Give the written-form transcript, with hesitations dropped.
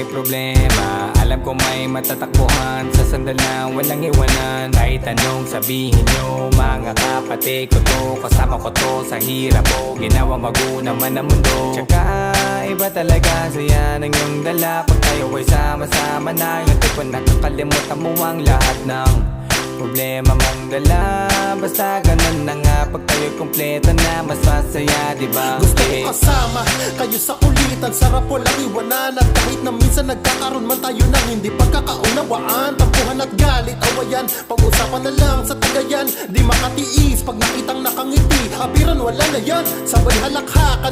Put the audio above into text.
may problema, alam ko may matatakbuhan sa sandal na walang iwanan. Kahit anong sabihin nyo, mga kapatid ko to, kasama ko to sa hirap mo, ginawa magunaman man ang mundo. Tsaka iba talaga saya ng iyong dala pag tayo ay sama-sama na. Yung tipo nakakalimutan mo ang lahat ng problema mong dala. Basta ganun na nga, pag tayo'y kumpleto na, mas masaya, diba? Gusto ko kasama kayo sa kulitan, sarap walang iwanan. At kahit na minsan nagkakaroon man tayo ng hindi pagkakaunawaan, tampuhan at galit, awayan, pag-usapan na lang sa tagayan. Di makatiis pag nakitang nakangiti, habiran wala na yan, sabay halakhakan.